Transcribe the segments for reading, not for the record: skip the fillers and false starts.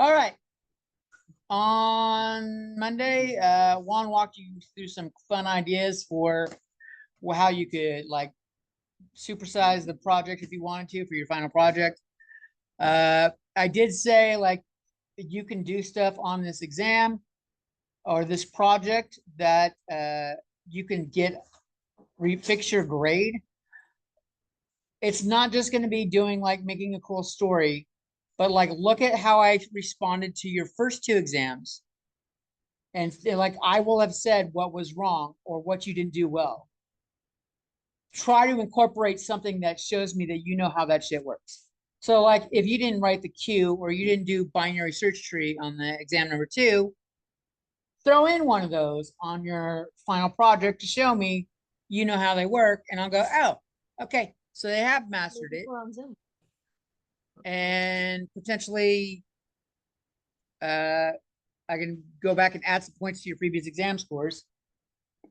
All right. On Monday, Juan walked you through some fun ideas for how you could like supersize the project if you wanted to for your final project. I did say like you can do stuff on this exam or this project that you can fix your grade. It's not just going to be doing like making a cool story, but like look at how I responded to your first two exams. And like I will have said what was wrong or what you didn't do well. Try to incorporate something that shows me that you know how that shit works. So like if you didn't write the Q or you didn't do binary search tree on the exam number 2, throw in one of those on your final project to show me you know how they work. And I'll go, oh, okay. So they have mastered it. And potentially I can go back and add some points to your previous exam scores.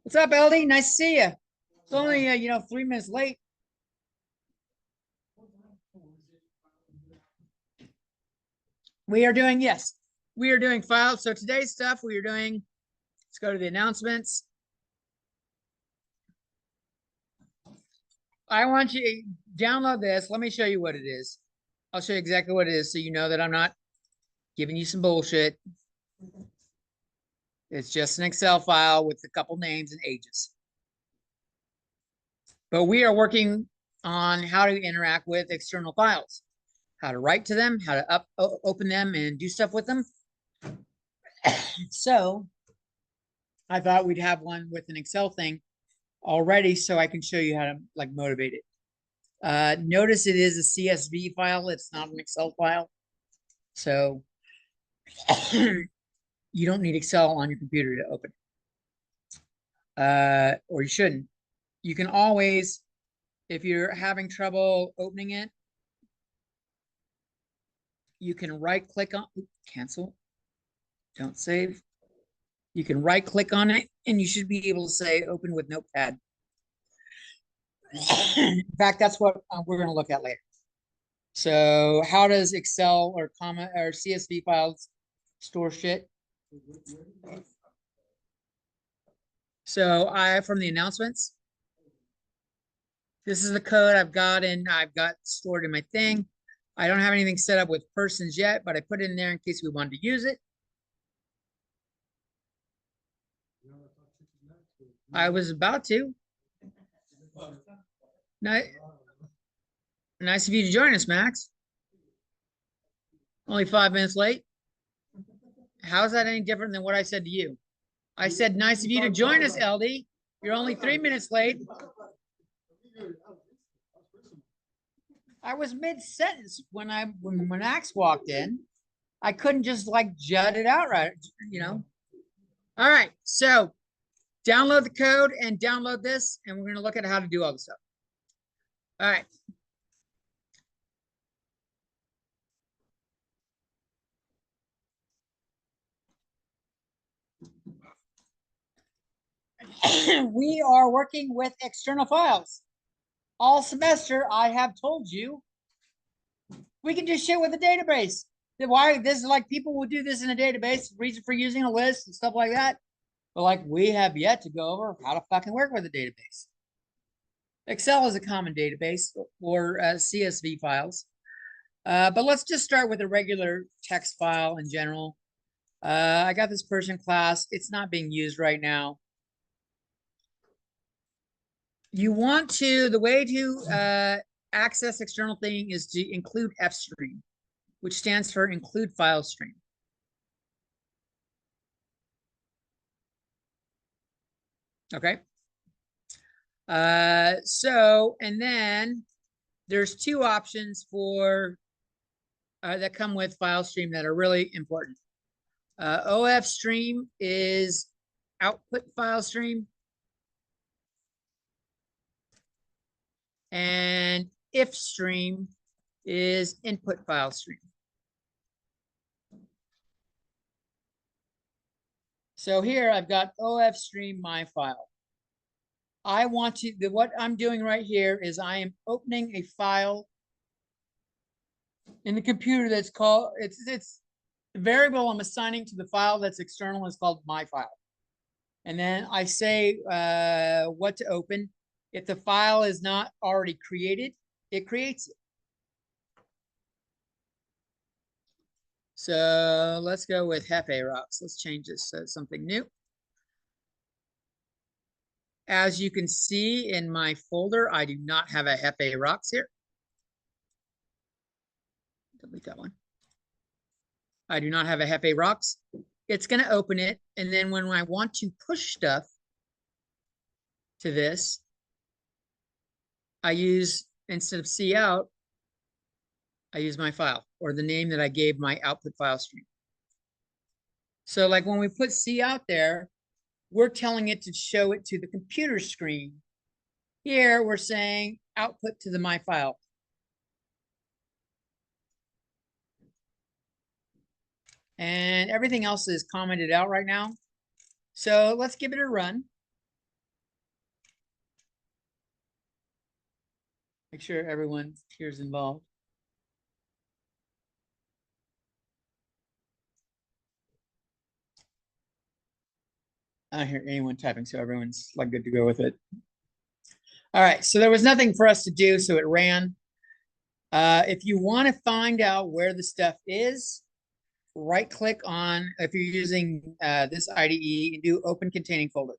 What's up, LD? Nice to see you. It's only 3 minutes late. We are doing files. So today's stuff we are doing. Let's go to the announcements. I want you to download this. Let me show you what it is. I'll show you exactly what it is so you know that I'm not giving you some bullshit. It's just an Excel file with a couple names and ages. But we are working on how to interact with external files, how to write to them, how to open them and do stuff with them. So I thought we'd have one with an Excel thing already so I can show you how to like motivate it. Notice it is a CSV file. It's not an Excel file. So you don't need Excel on your computer to open it. Or you shouldn't. You can always, if you're having trouble opening it, you can right click on cancel. Don't save. You can right click on it and you should be able to say open with Notepad. In fact, that's what we're going to look at later. So how does Excel or CSV files store shit? So from the announcements, this is the code I've got stored in my thing. I don't have anything set up with persons yet, but I put it in there in case we wanted to use it. I was about to. Nice of you to join us, Max. Only 5 minutes late. How is that any different than what I said to you? I said, nice of you to join us, LD. You're only 3 minutes late. I was mid-sentence when Max walked in. I couldn't just like jut it out right, All right, so download the code and download this, and we're going to look at how to do all this stuff. All right. We are working with external files. All semester, I have told you, we can do shit with a database. Why this is like people will do this in a database, reason for using a list and stuff like that. But like we have yet to go over how to fucking work with a database. Excel is a common database or CSV files. But let's just start with a regular text file in general. I got this Persian class. It's not being used right now. You want to, the way to access external thing is to include fstream, which stands for include file stream. Okay. And then there's two options for that come with file stream that are really important. OF stream is output file stream. And if stream is input file stream. So here I've got OF stream my file. I want to, what I'm doing right here is I am opening a file in the computer that's called, it's The variable I'm assigning to the file that's external is called my file. And then I say what to open. If the file is not already created, it creates it. So let's go with Hefe Rocks. Let's change this to something new. As you can see in my folder, I do not have a Hefe Rocks here. Delete that one. I do not have a Hefe Rocks. It's going to open it. And then when I want to push stuff to this, I use, instead of C out, I use my file or the name that I gave my output file stream. So like when we put C out there, we're telling it to show it to the computer screen. Here we're saying output to the my file. And everything else is commented out right now. So let's give it a run. Make sure everyone here is involved. I don't hear anyone typing, so everyone's like good to go with it. All right, so there was nothing for us to do, so it ran. If you want to find out where the stuff is, right click on, if you're using this IDE, and do open containing folder.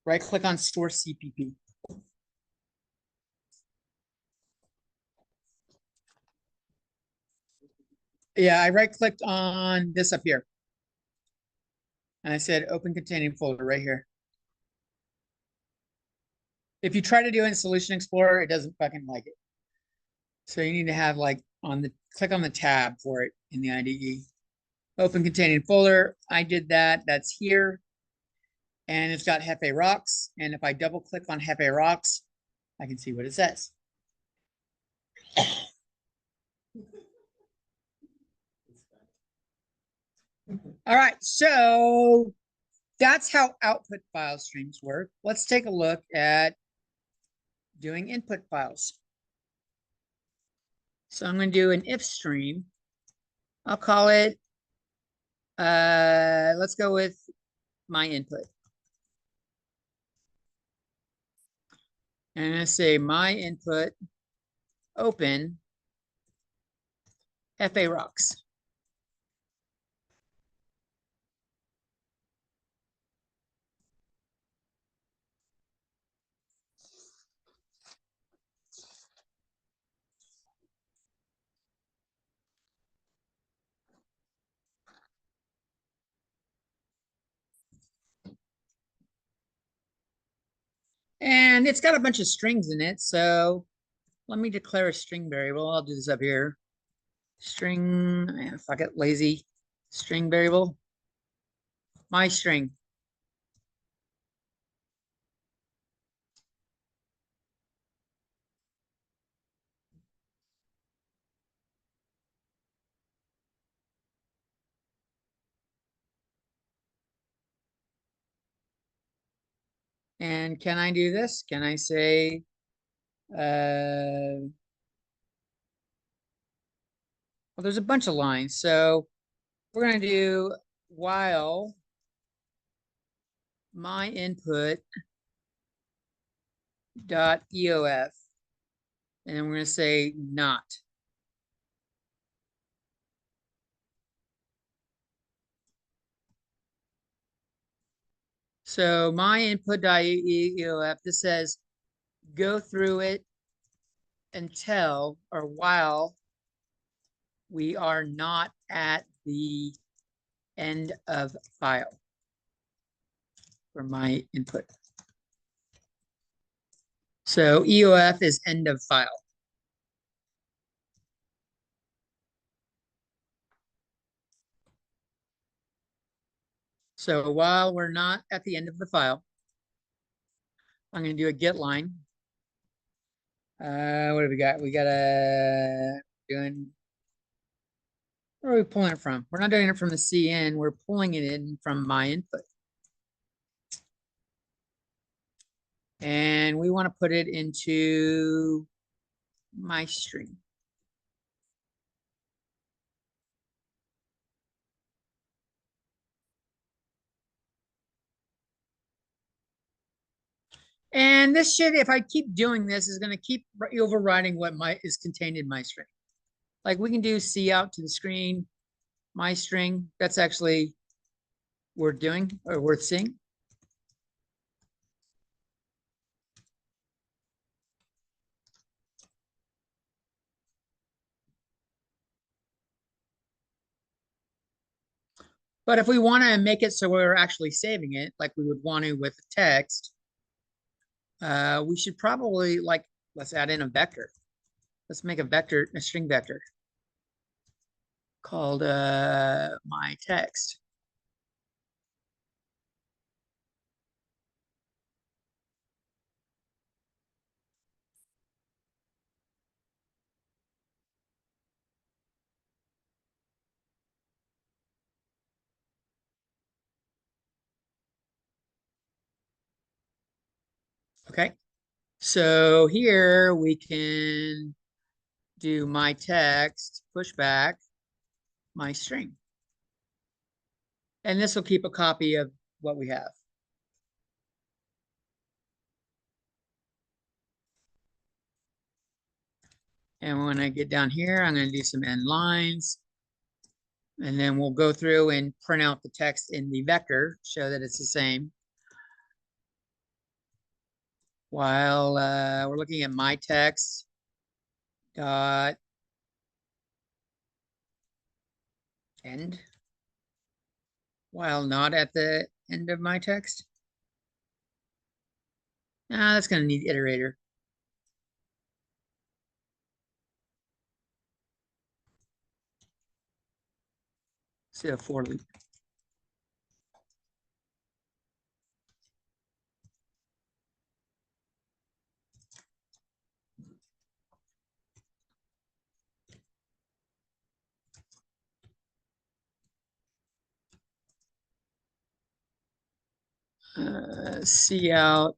Right click on store CPP. Yeah, I right clicked on this up here. And I said open containing folder right here. If you try to do it in Solution Explorer, it doesn't fucking like it. So you need to have like on the, click on the tab for it in the IDE. Open containing folder. I did that. That's here. And it's got Hefe Rocks. And if I double click on Hefe Rocks, I can see what it says. All right, so that's how output file streams work. Let's take a look at doing input files. So I'm going to do an if stream. I'll call it, let's go with my input. And I'm going to say my input open Hefe Rocks. And it's got a bunch of strings in it. So let me declare a string variable. I'll do this up here. String, fuck it, lazy. String variable. My string. And can I do this? Can I say, well, there's a bunch of lines. So we're going to do while my input dot EOF, and then we're going to say not. So my input dot EOF, this says go through it until or while we are not at the end of file for my input. So EOF is end of file. So while we're not at the end of the file, I'm going to do a get line. What do we got? We got a doing. Where are we pulling it from? We're not doing it from the CN. We're pulling it in from my input. And we want to put it into my string. And this should, if I keep doing this, is going to keep overriding what is contained in my string. Like we can do C out to the screen, my string. That's actually worth doing or worth seeing. But if we want to make it so we're actually saving it, like we would want to with the text, we should probably let's add in a vector. Let's make a vector, a string vector called my text. Okay. So here we can do my text, push back my string. And this will keep a copy of what we have. And when I get down here, I'm going to do some end lines. And then we'll go through and print out the text in the vector, show that it's the same. While we're looking at my text dot end, while not at the end of my text. That's going to need iterator. So for loop. C out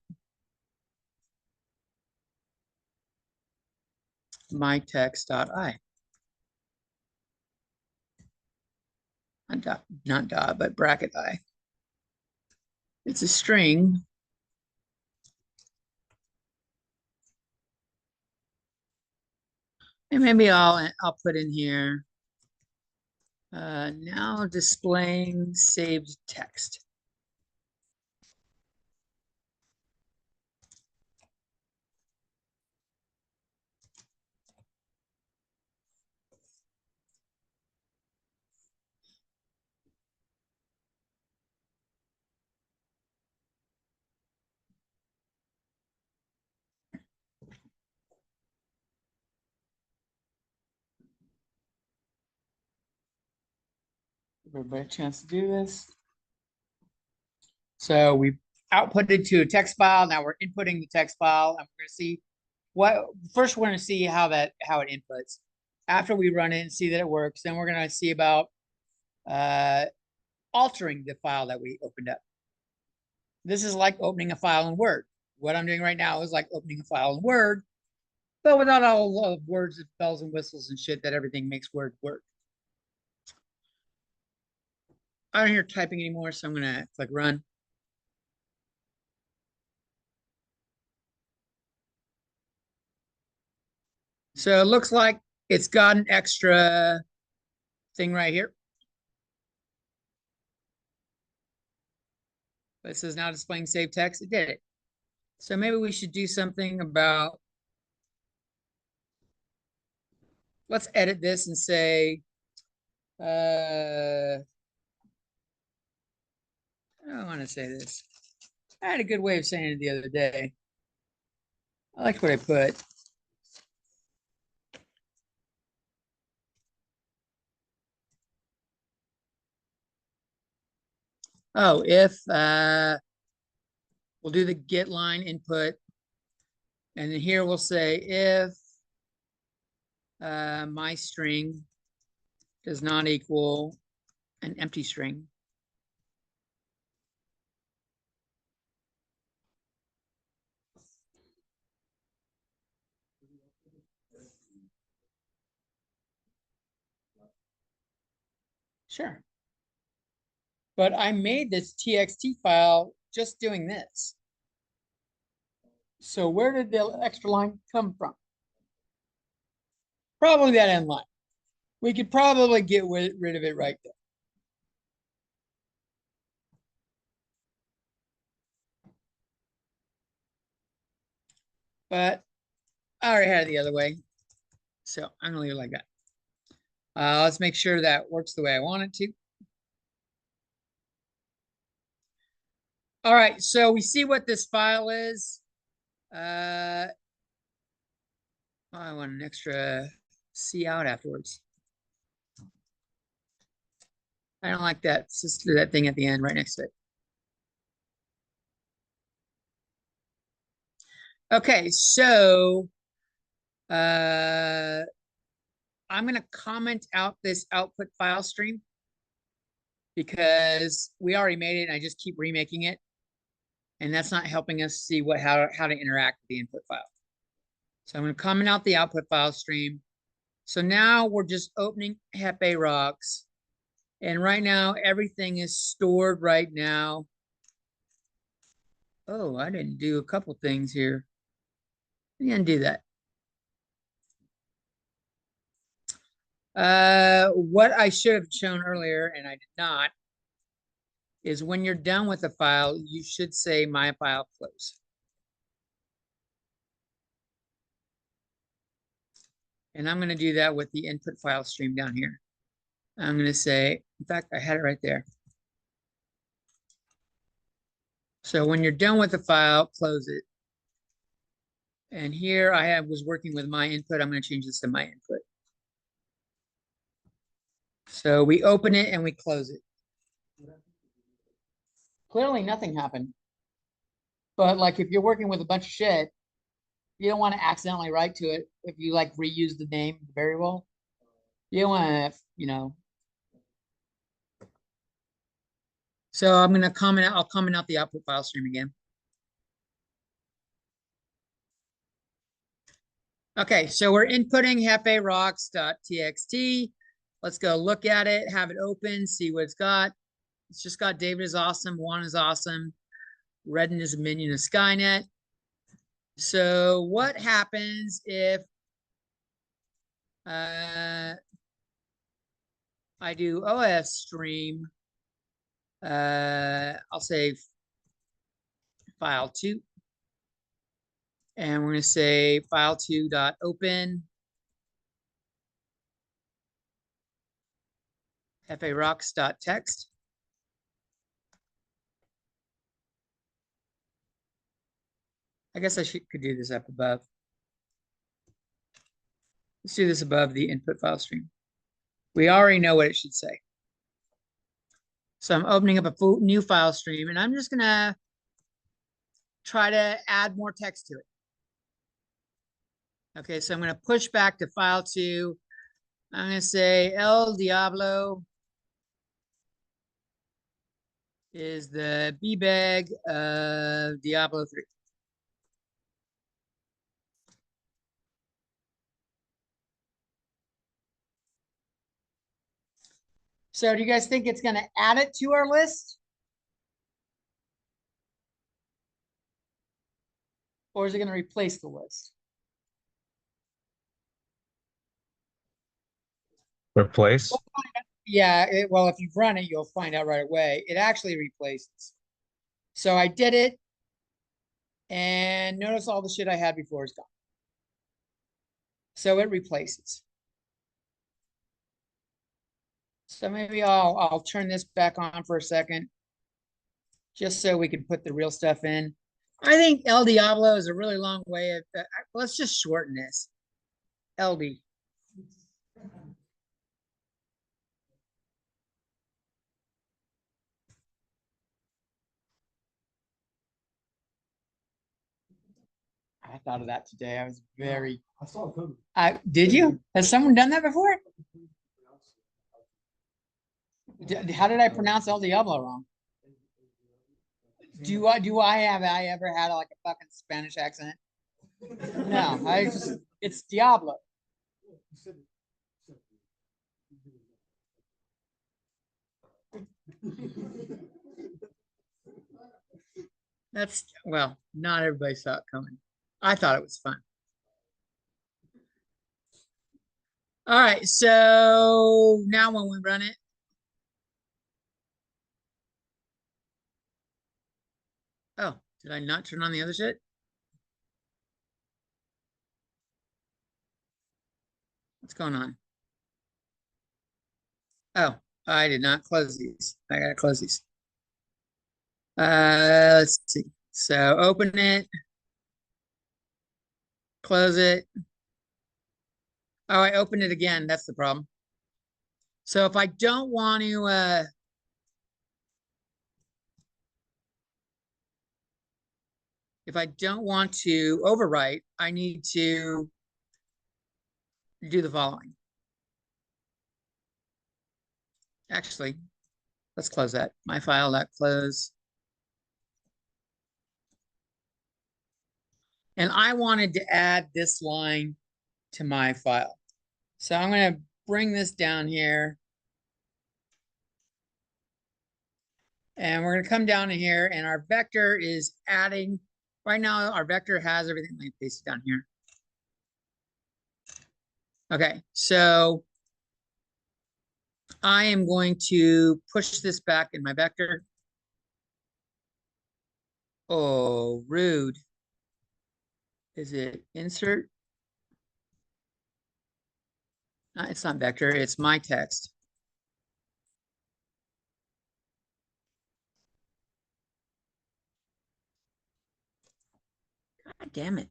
my text dot I. Not dot, but bracket I. It's a string. And maybe I'll put in here now displaying saved text. Give everybody a chance to do this. So we outputted to a text file. Now we're inputting the text file, and we're going to see what. First, we're going to see how it inputs. After we run it and see that it works, then we're going to see about altering the file that we opened up. This is like opening a file in Word. What I'm doing right now is like opening a file in Word, but without all the words and bells and whistles and shit that everything makes Word work. I don't hear typing anymore, so I'm going to click run. So it looks like it's got an extra thing right here. But it says now displaying saved text. It did it. So maybe we should do something about, let's edit this and say, I don't want to say this. I had a good way of saying it the other day. I liked what I put. Oh, if we'll do the get line input, and then here we'll say if my string does not equal an empty string. Sure. But I made this txt file just doing this. So where did the extra line come from? Probably that end line. We could probably get rid of it right there. But I already had it the other way. So I'm gonna leave it like that. Let's make sure that works the way I want it to. All right, so we see what this file is. I want an extra C out afterwards. I don't like that. It's just that thing at the end right next to it. Okay, so I'm going to comment out this output file stream because we already made it and I just keep remaking it. And that's not helping us see how to interact with the input file. So I'm going to comment out the output file stream. So now we're just opening Hefe Rocks. And right now, everything is stored right now. Oh, I didn't do a couple things here. I didn't do that. What I should have shown earlier, and I did not, is when you're done with the file, you should say my file close. And I'm going to do that with the input file stream down here. I'm going to say, in fact, I had it right there. So when you're done with the file, close it. And here I was working with my input. I'm going to change this to my input. So we open it and we close it. Clearly nothing happened. But like if you're working with a bunch of shit, you don't want to accidentally write to it if you like reuse the name of the variable. You don't want to, you know. So I'm going to comment out, I'll comment out the output file stream again. Okay, so we're inputting hefeRocks.txt. Let's go look at it, have it open, see what it's got. It's just got David is awesome, Juan is awesome, Redden is a minion of Skynet. So what happens if I do OS stream? I'll say file2. And we're going to say file2.open hefeRocks.text. I guess I could do this up above. Let's do this above the input file stream. We already know what it should say. So I'm opening up a new file stream and I'm just going to try to add more text to it. Okay, so I'm going to push back to file2. I'm going to say El Diablo is the B-bag of Diablo 3. So do you guys think it's going to add it to our list? Or is it going to replace the list? Replace? Yeah, well, if you've run it, you'll find out right away. It actually replaces. So I did it. And notice all the shit I had before is gone. So it replaces. So maybe I'll turn this back on for a second, just so we can put the real stuff in. I think El Diablo is a really long way of. Let's just shorten this. LD. I thought of that today. I was very. I saw it coming. Did you? Has someone done that before? How did I pronounce El Diablo wrong? Do I ever had like a fucking Spanish accent? No, it's Diablo. That's well, not everybody saw it coming. I thought it was fun. All right, so now when we run it, oh, did I not turn on the other shit? What's going on? Oh, I did not close these. I gotta close these. Let's see. So open it, close it. Oh, I opened it again. That's the problem. So if I don't want to, if I don't want to overwrite, I need to do the following. Actually, let's close that. My file dot close. And I wanted to add this line to my file. So I'm going to bring this down here. And we're going to come down to here, and our vector is adding. Right now, our vector has everything. Let me paste it down here. Okay, so I am going to push this back in my vector. Oh, rude. Is it insert? It's not vector, it's my text. God damn it.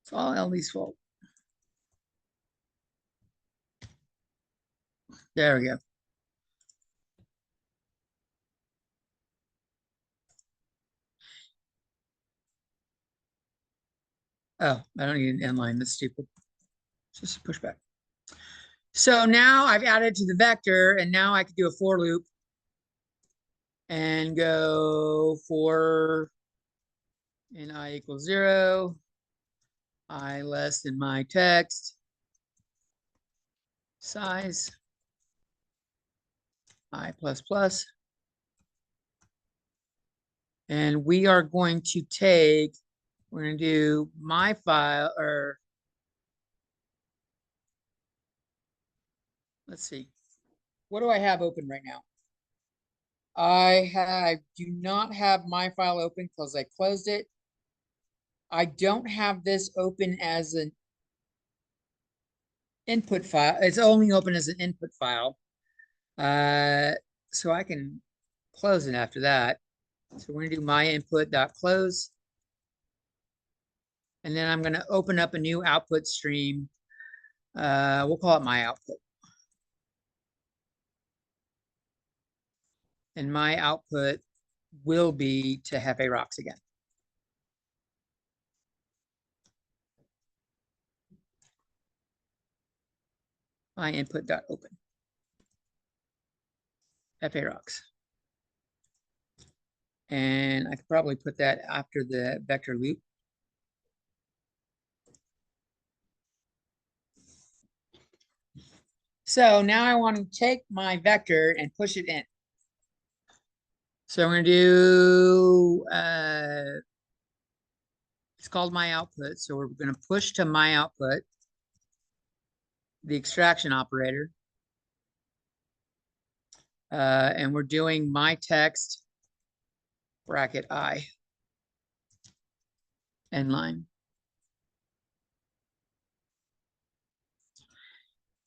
It's all Ellie's fault. There we go. Oh, I don't need an inline. That's stupid. Just a pushback. So now I've added to the vector, and now I can do a for loop and go for in I equals 0, I less than my text, size, I plus plus. And we are going to take, we're going to do my file, or let's see. What do I have open right now? I do not have my file open because I closed it. I don't have this open as an input file. It's only open as an input file. So I can close it after that. So we're gonna do my input dot close. And then I'm gonna open up a new output stream. We'll call it my output. And my output will be to Hefe Rocks again. My input dot open. Hefe Rocks. And I could probably put that after the vector loop. So now I want to take my vector and push it in. So I'm going to do, it's called my output. So we're going to push to my output, the extraction operator. And we're doing my text bracket I end line.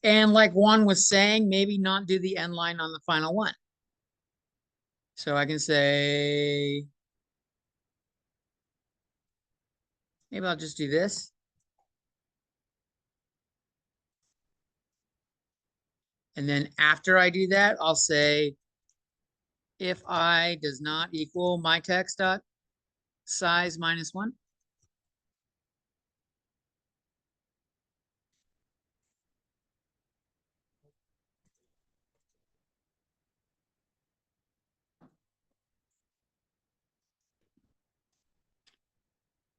And like Juan was saying, maybe not do the end line on the final one. So I can say, maybe I'll just do this. And then after I do that, I'll say, if I does not equal my text dot size minus 1.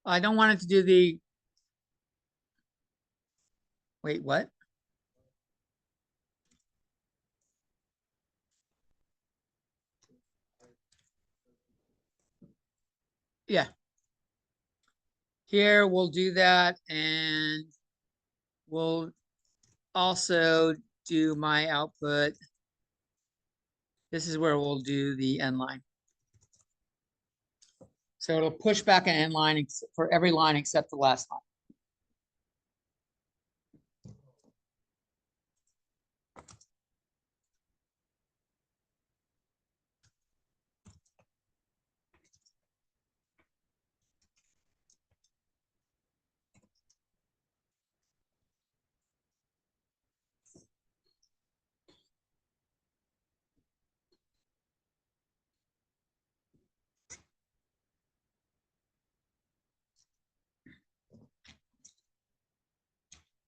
I don't want it to do the, wait, what? Yeah. Here we'll do that, and we'll also do my output. This is where we'll do the end line. So it'll push back an end line for every line except the last line.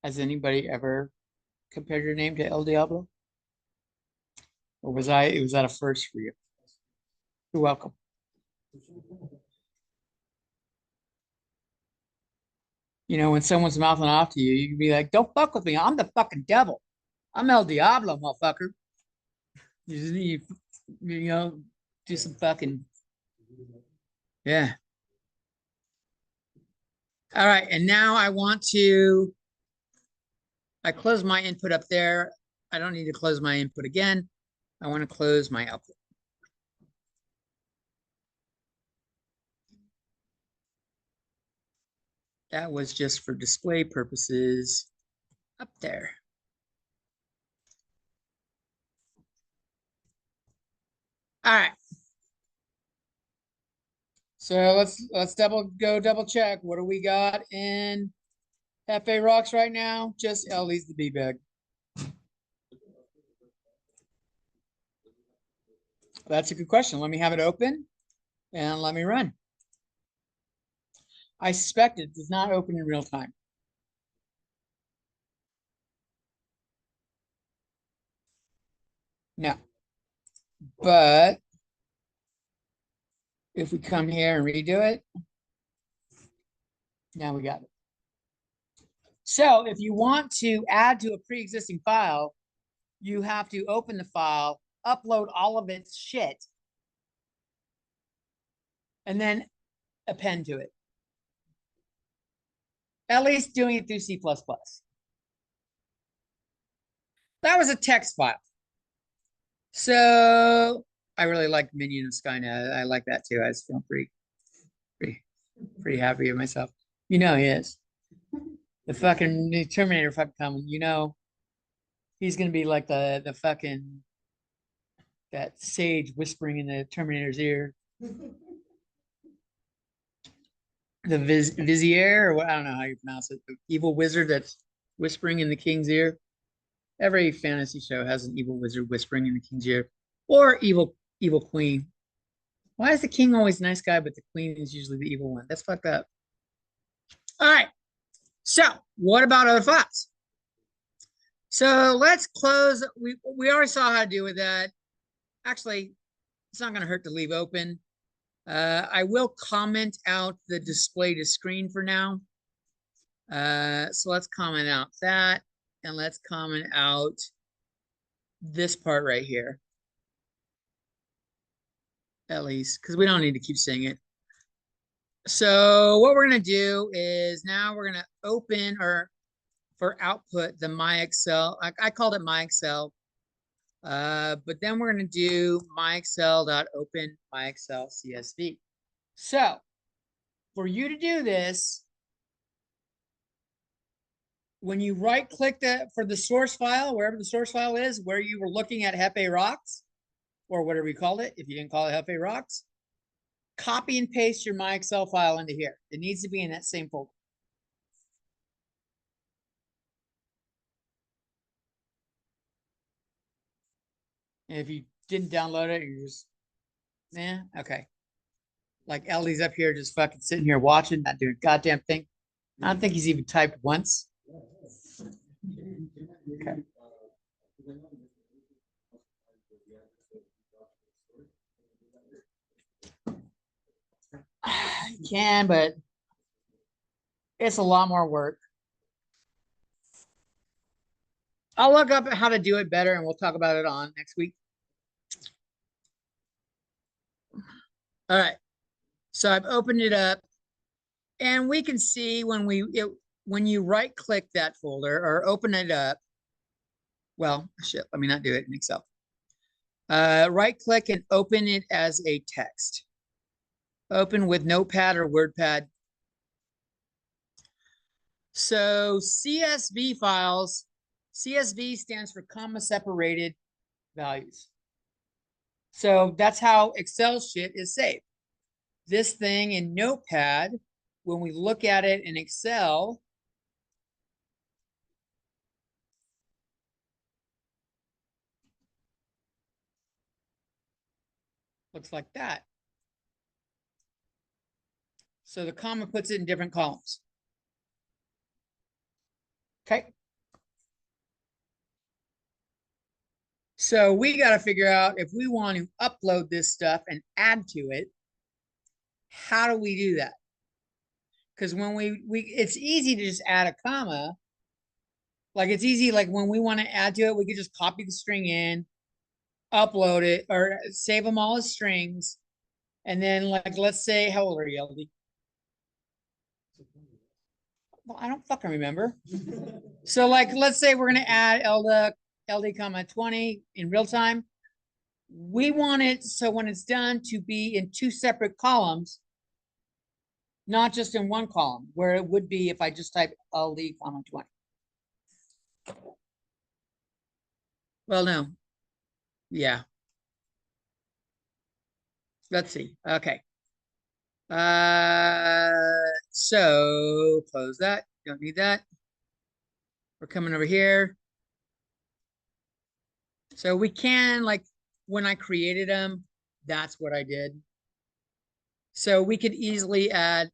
Has anybody ever compared your name to El Diablo? Or was that a first for you? You're welcome. You know, when someone's mouthing off to you, you can be like, don't fuck with me. I'm the fucking devil. I'm El Diablo, motherfucker. You know, do some fucking, yeah. All right. And now I close my input up there. I don't need to close my input again. I want to close my output. That was just for display purposes up there. All right. So let's double check. What do we got in Hefe Rocks right now? Just Ellie's the B-bag. That's a good question. Let me have it open and let me run. I suspect it does not open in real time. No. But if we come here and redo it, now we got it. So if you want to add to a pre-existing file, you have to open the file, upload all of its shit, and then append to it. At least doing it through C++. That was a text file. So I really like Minion of Skynet. I like that too. I was feeling pretty happy with myself. You know he is. The fucking new Terminator fucking coming. You know he's gonna be like the fucking that sage whispering in the Terminator's ear. The Vizier, or what, I don't know how you pronounce it. The evil wizard that's whispering in the king's ear. Every fantasy show has an evil wizard whispering in the king's ear, or evil queen. Why is the king always a nice guy, but the queen is usually the evil one? That's fucked up. All right. So what about other files? So let's close. We already saw how to do with that. Actually, it's not going to hurt to leave open. I will comment out the display to screen for now. So let's comment out that, and let's comment out this part right here. At least, because we don't need to keep saying it. So what we're going to do is now we're going to open, or for output, the my Excel. I called it my Excel. But then we're going to do myexcel.open myexcel CSV. So for you to do this, when you right click for the source file, wherever the source file is, where you were looking at Hefe Rocks, or whatever you called it, if you didn't call it Hefe Rocks, copy and paste your my Excel file into here. It needs to be in that same folder. And if you didn't download it, you're just, okay. Like Ellie's up here just fucking sitting here watching, not doing a goddamn thing. I don't think he's even typed once. Okay. You can, but it's a lot more work. I'll look up how to do it better and we'll talk about it on next week. All right. So I've opened it up. And we can see when you right click that folder or open it up. Well, shit, let me not do it in Excel. Right click and open it as a text. Open with Notepad or WordPad. So CSV files, CSV stands for comma separated values. So that's how Excel shit is saved. This thing in Notepad, when we look at it in Excel, looks like that. So the comma puts it in different columns. Okay. So we got to figure out if we want to upload this stuff and add to it, how do we do that? Because when it's easy to just add a comma. Like it's easy, like when we want to add to it, we could just copy the string in, upload it, or save them all as strings. And then like, let's say, how old are you, LD? Well, I don't fucking remember. So like, let's say we're going to add LD comma 20 in real time. We want it so when it's done to be in two separate columns, not just in one column, where it would be if I just type LD comma 20. Well, no. Yeah. Let's see. Okay. So close that. Don't need that. We're coming over here. So we can, like, when I created them, that's what I did. So we could easily add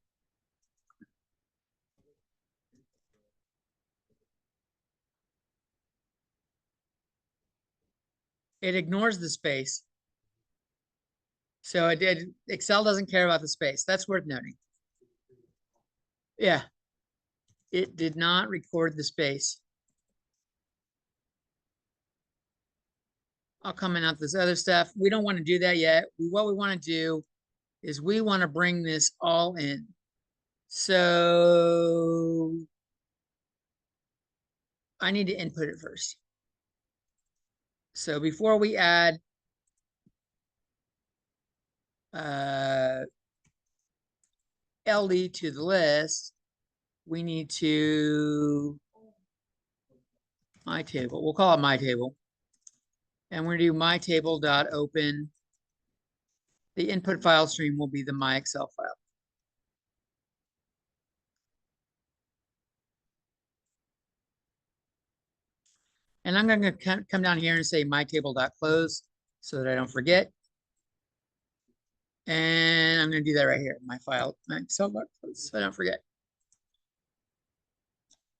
it ignores the space. So it did. Excel doesn't care about the space. That's worth noting. Yeah. It did not record the space. I'll comment out this other stuff. We don't want to do that yet. What we want to do is we want to bring this all in. So I need to input it first. So before we add LD to the list, we need to my table. We'll call it my table. And we're going to do my table.open. The input file stream will be the my Excel file. And I'm going to come down here and say my table.close so that I don't forget. And I'm going to do that right here. My file, my Excel.close, so I don't forget.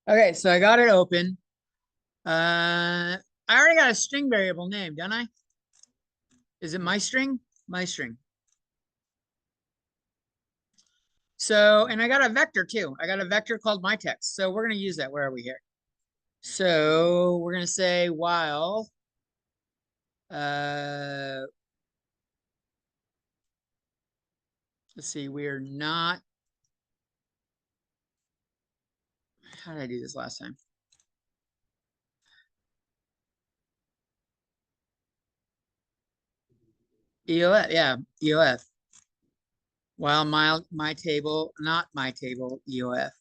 Okay, so I got it open. I already got a string variable name, don't I? Is it my string? My string. So, and I got a vector too. I got a vector called my text. So we're going to use that. Where are we here? So we're going to say while let's see, we're not, how did I do this last time? EOF, yeah, EOF. While my table, not my table, EOF.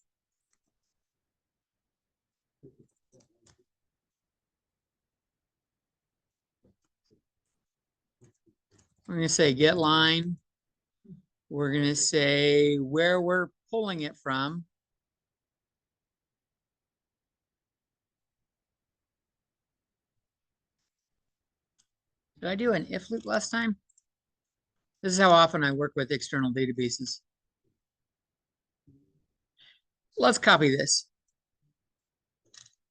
We're going to say get line. We're going to say where we're pulling it from. Did I do an if loop last time? This is how often I work with external databases. Let's copy this.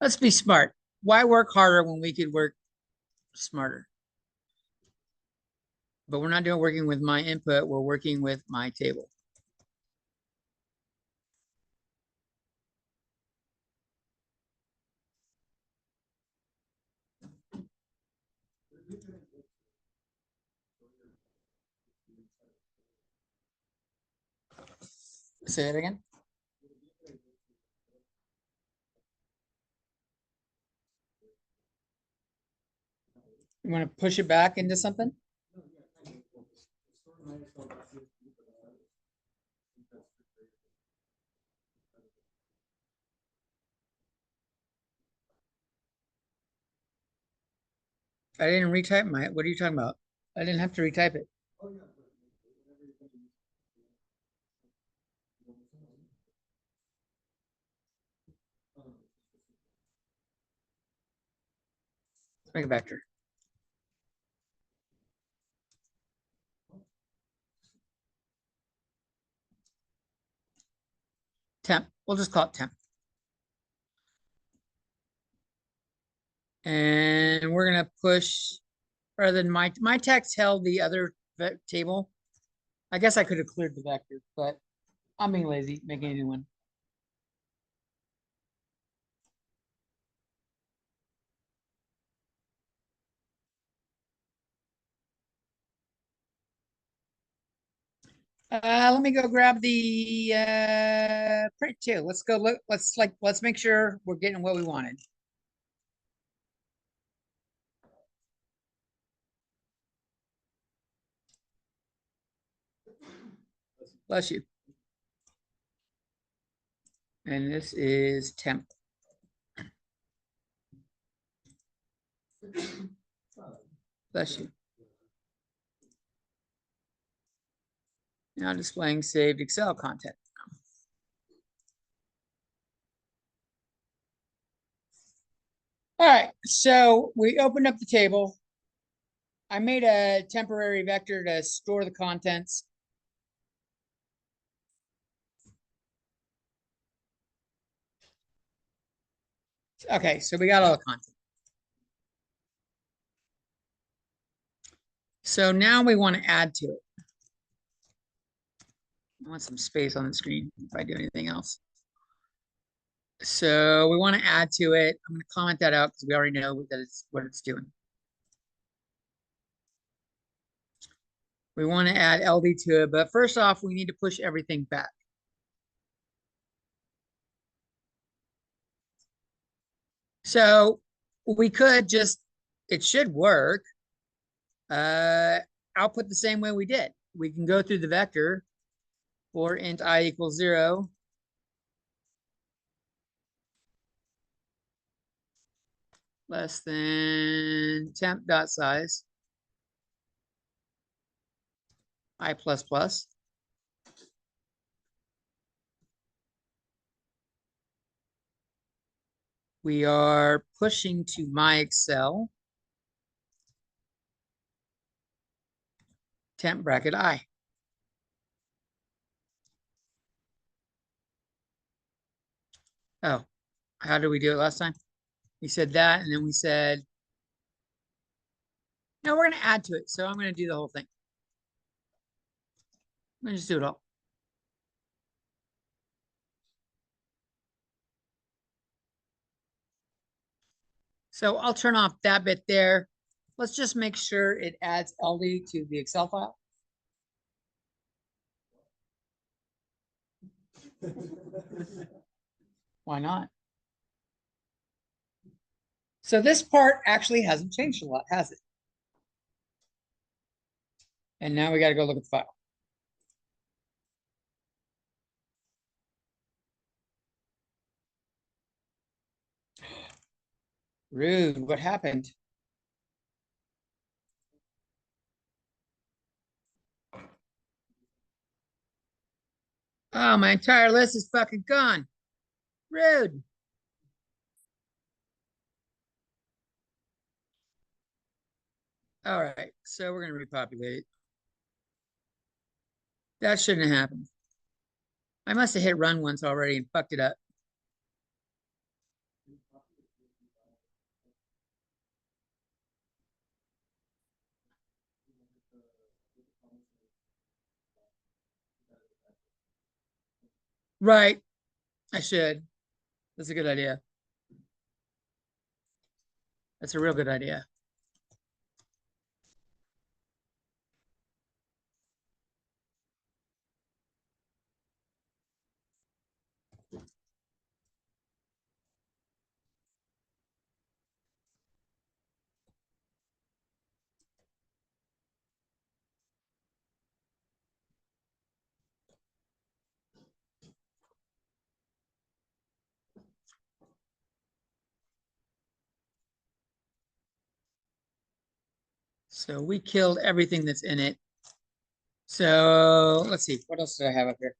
Let's be smart. Why work harder when we could work smarter? But we're not doing working with my input. We're working with my table. Say it again. You want to push it back into something? I didn't retype my, what are you talking about? I didn't have to retype it. Let's make a vector. Temp. We'll just call it temp. And we're gonna push rather than my text held the other table. I guess I could have cleared the vector, but I'm being lazy, making a new one. Let me go grab the print too. Let's go look. Let's make sure we're getting what we wanted. Bless you. And this is temp. Bless you. Now displaying saved Excel content. All right, so we opened up the table. I made a temporary vector to store the contents. Okay, so we got all the content. So now we want to add to it. I want some space on the screen if I do anything else. So we want to add to it. I'm going to comment that out because we already know that it's what it's doing. We want to add LD to it, but first off, we need to push everything back. So we could just, it should work. Output the same way we did. We can go through the vector for int I equals 0. Less than temp dot size I plus plus. We are pushing to my Excel temp bracket I. Oh, how did we do it last time? We said that, and then we said, no, we're going to add to it. So I'm going to do the whole thing. I'm going to just do it all. So I'll turn off that bit there. Let's just make sure it adds LD to the Excel file. Why not? So this part actually hasn't changed a lot, has it? And now we got to go look at the file. Rude, what happened? Oh, my entire list is fucking gone. Rude. All right, so we're going to repopulate it. That shouldn't have happened. I must have hit run once already and fucked it up. Right, I should. That's a good idea. That's a real good idea. So we killed everything that's in it. So let's see, what else did I have up here?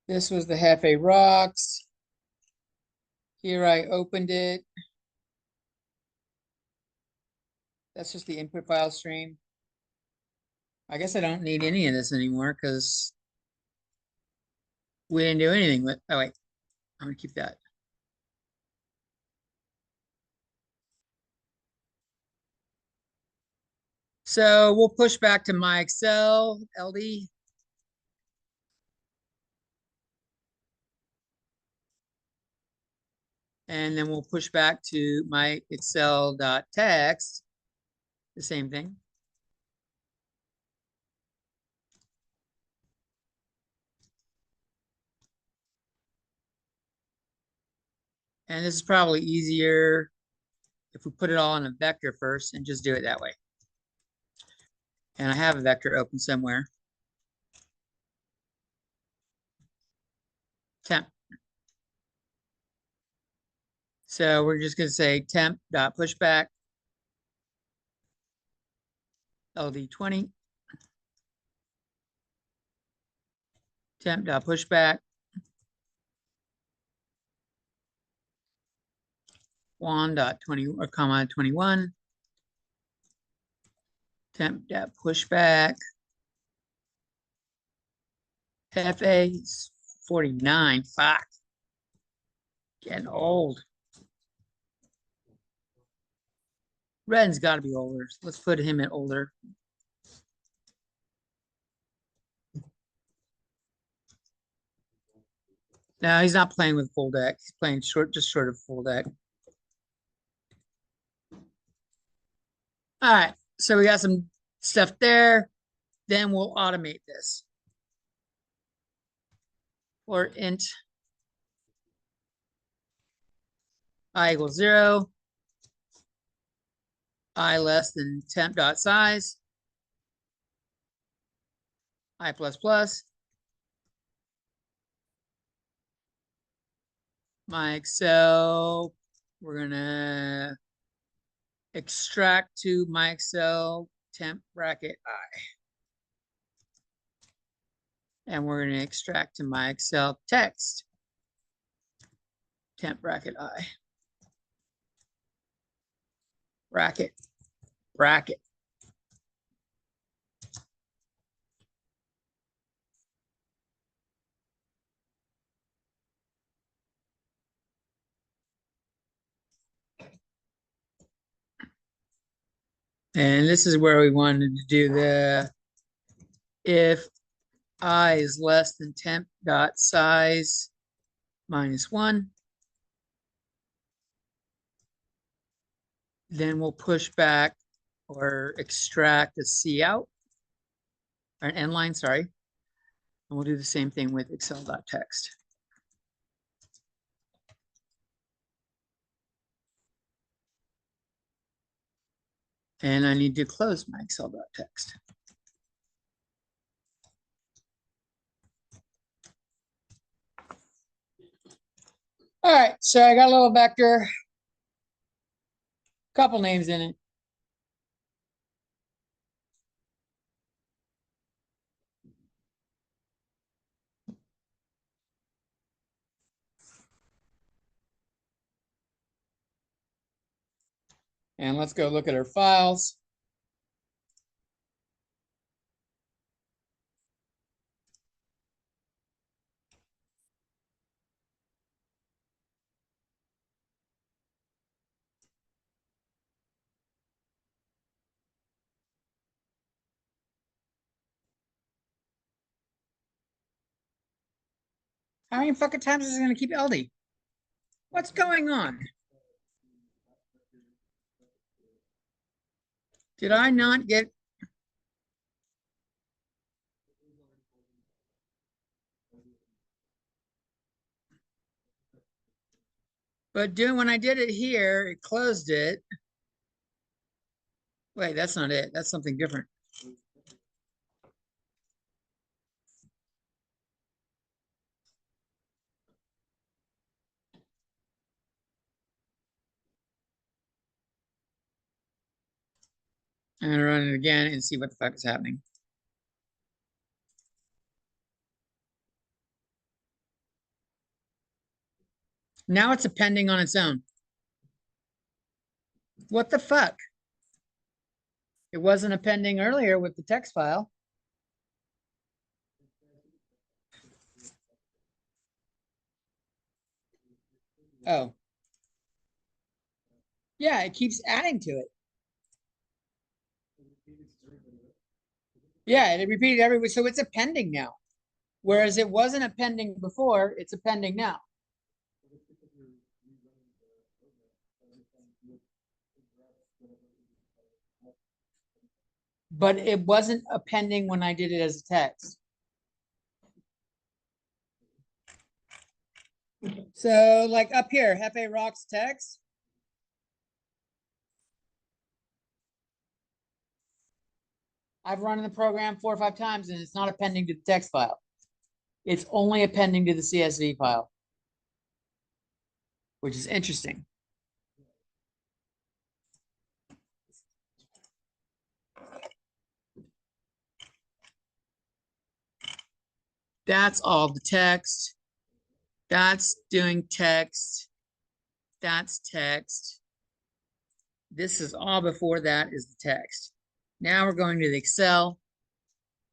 This was the Hefe Rocks. Here I opened it. That's just the input file stream. I guess I don't need any of this anymore because we didn't do anything with, oh wait, I'm gonna keep that. So we'll push back to my Excel LD. And then we'll push back to my Excel.text, the same thing. And this is probably easier if we put it all in a vector first and just do it that way. And I have a vector open somewhere. Temp. So we're just going to say temp dot pushback LD20. Temp dot pushback 1.20 or comma 21. Temp dot pushback FA is 49. Fuck. Getting old. Red's got to be older. Let's put him at older. No, he's not playing with full deck. He's playing just short of full deck. All right, so we got some stuff there. Then we'll automate this. For int I equals 0, I less than temp dot size, I plus plus. My Excel, we're gonna extract to my Excel temp bracket I. And we're gonna extract to my Excel text temp bracket I. Bracket, bracket. And this is where we wanted to do the if I is less than temp dot size minus 1. Then we'll push back or extract a C out or an end line, sorry. And we'll do the same thing with Excel.text. And I need to close my Excel.text. All right, so I got a little vector, couple names in it. And let's go look at our files. How many fucking times is it going to keep LD? What's going on? Did I not get? But when I did it here, it closed it. Wait, that's not it. That's something different. I'm gonna run it again and see what the fuck is happening. Now it's appending on its own. What the fuck? It wasn't appending earlier with the text file. Oh. Yeah, it keeps adding to it. Yeah, it repeated every week, so it's appending now. Whereas it wasn't appending before, it's appending now. But it wasn't appending when I did it as a text. So like up here, Hefe Rocks text. I've run the program 4 or 5 times and it's not appending to the text file. It's only appending to the CSV file, which is interesting. That's all the text. That's doing text. That's text. This is all before that is the text. Now we're going to the Excel.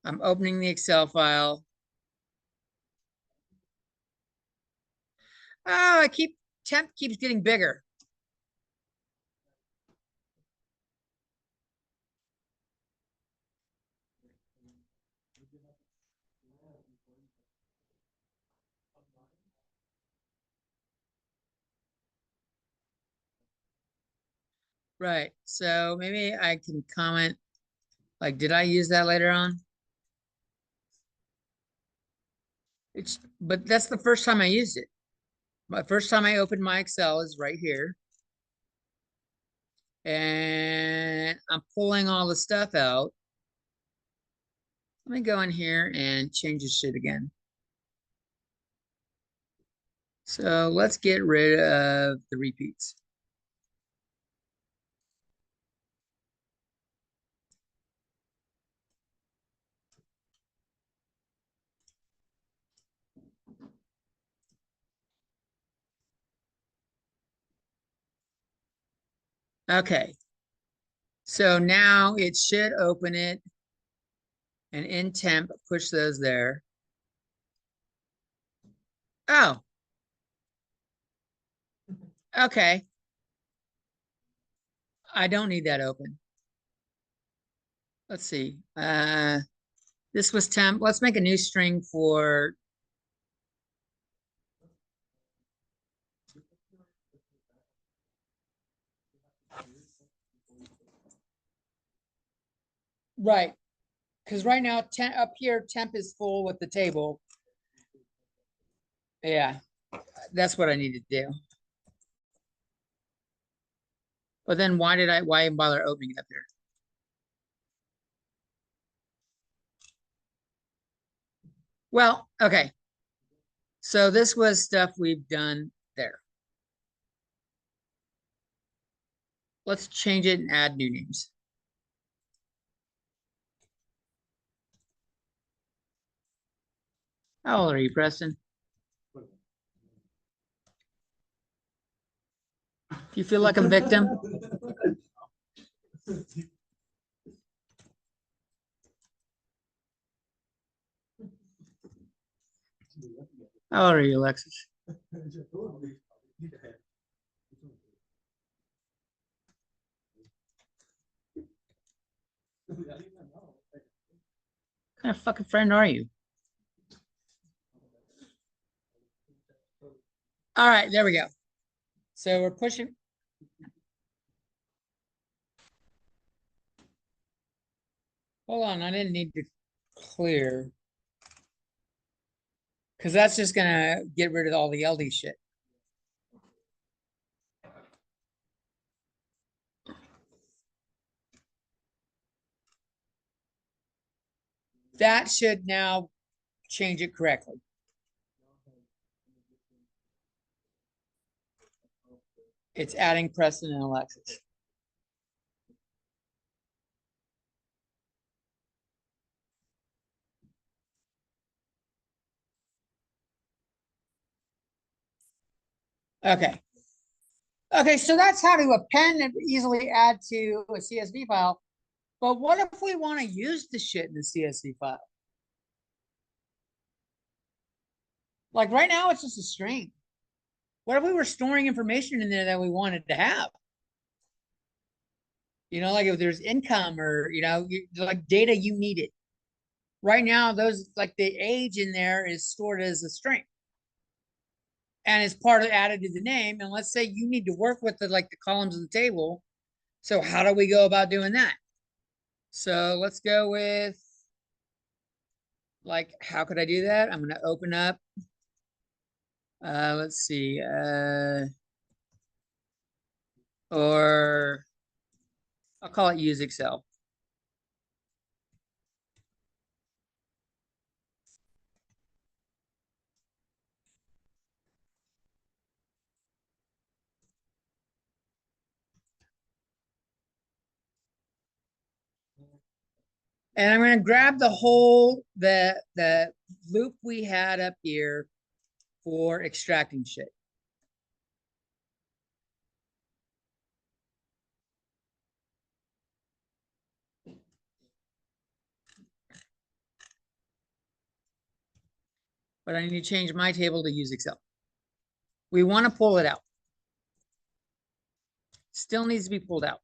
I'm opening the Excel file. Oh, temp keeps getting bigger. Right. So maybe I can comment, like, did I use that later on? But that's the first time I used it. My first time I opened my Excel is right here. And I'm pulling all the stuff out. Let me go in here and change this shit again. So let's get rid of the repeats. Okay. So now it should open it and in temp, push those there. Oh. Okay. I don't need that open. Let's see. This was temp. Let's make a new string for right. Because right now up here, temp is full with the table. Yeah, that's what I need to do. But then why even bother opening it up here? Well, okay. So this was stuff we've done there. Let's change it and add new names. How old are you, Preston? Do you feel like a victim? How old are you, Alexis? What kind of fucking friend are you? All right, there we go. So we're pushing. Hold on, I didn't need to clear. Because that's just gonna get rid of all the LD shit. That should now change it correctly. It's adding Preston and Alexis. Okay. Okay, so that's how to append and easily add to a CSV file. But what if we want to use the shit in the CSV file? Like right now, it's just a string. What if we were storing information in there that we wanted to have? Like if there's income or, like data you needed. Right now, those like the age in there is stored as a string and it's part of added to the name. And let's say you need to work with the columns of the table. So how do we go about doing that? So let's go with how could I do that? I'm going to open up. Let's see. Or I'll call it use Excel. And I'm going to grab the loop we had up here for extracting shit. But I need to change my table to use Excel. We want to pull it out. Still needs to be pulled out.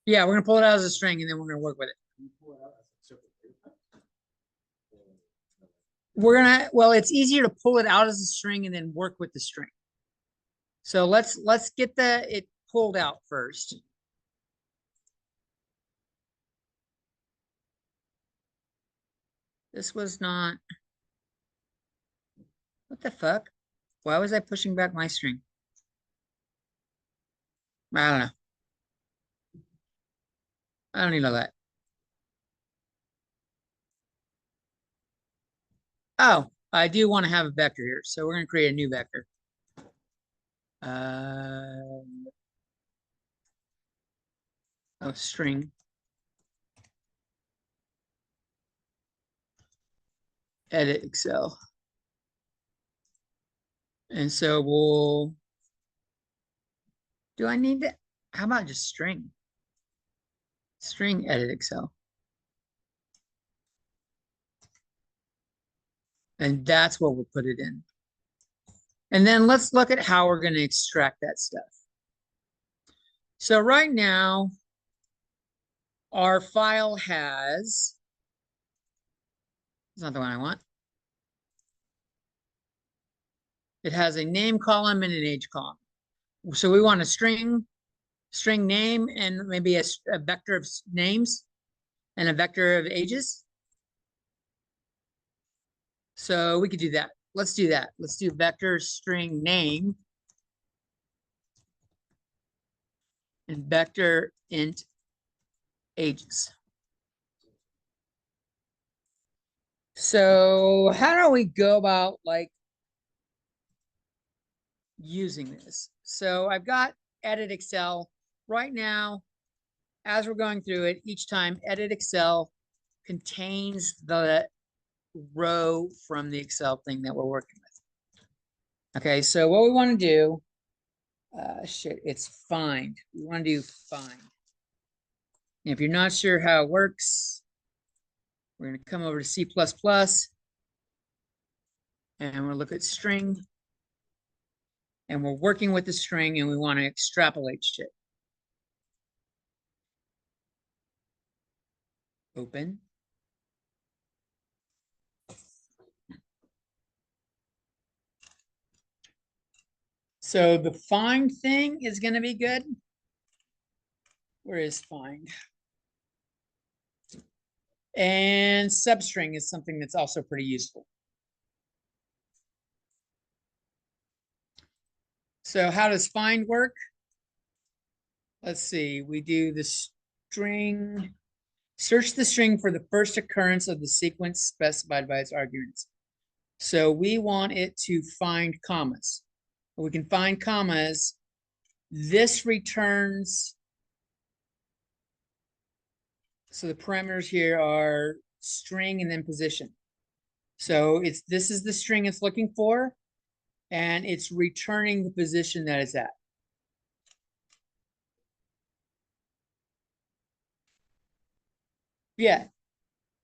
Yeah, we're going to pull it out as a string and then we're going to work with it. Well, it's easier to pull it out as a string and then work with the string. So let's get it pulled out first. This was not, what the fuck? Why was I pushing back my string? I don't know. I don't need all that. Oh, I do want to have a vector here. So we're going to create a new vector. A string. Edit Excel. And so do I need to, how about just string? String edit Excel. And that's what we'll put it in. And then let's look at how we're going to extract that stuff. So right now, our file has, it's not the one I want. It has a name column and an age column. So we want a string name, and maybe a vector of names and a vector of ages. So we could do that. Let's do that. Let's do vector string name and vector int ages. So how do we go about using this? So I've got edit Excel right now. As we're going through it, each time edit Excel contains the row from the Excel thing that we're working with. Okay, so what we want to do, it's find. We want to do find. And if you're not sure how it works, we're going to come over to C++ and we'll look at string. And we're working with the string and we want to extrapolate shit. Open. So the find thing is going to be good. Where is find? And substring is something that's also pretty useful. So how does find work? Let's see. We do the string, search the string for the first occurrence of the sequence specified by its arguments. So we want it to find commas. We can find commas. This returns, so the parameters here are string and then position. So this is the string it's looking for, and it's returning the position that it's at. Yeah.